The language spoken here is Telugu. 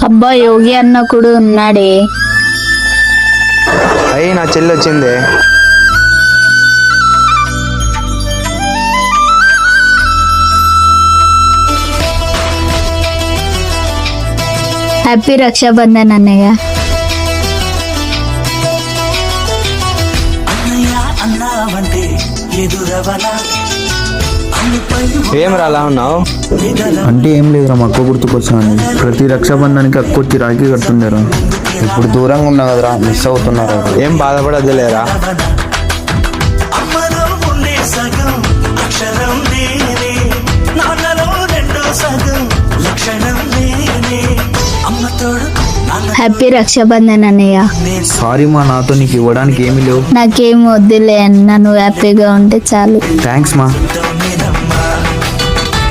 అబ్బా యోగి అన్న కూడా ఉన్నాడే. అయ్యి నా చెల్లి వచ్చింది. హ్యాపీ రక్షాబంధన్ అన్నయ్య. ఏం అలా ఉన్నావు? అంటే ఏం లేదురా, మా అక్క గుర్తుకొచ్చాను. ప్రతి రక్షాబంధానికి అక్క వచ్చి రాఖీ కడుతుండేరా. ఇప్పుడు దూరంగా ఉన్నా కదరా, మిస్ అవుతున్నారు. ఏం బాధపడద్దు లేరా. హ్యాపీ రక్షాబంధన్ అన్నయ్య. సారీ మా, నాతో నీకు ఇవ్వడానికి ఏమీ లేవు. నాకేం వద్దులే అన్న, నువ్వు హ్యాపీగా ఉంటే చాలు. థ్యాంక్స్ మా.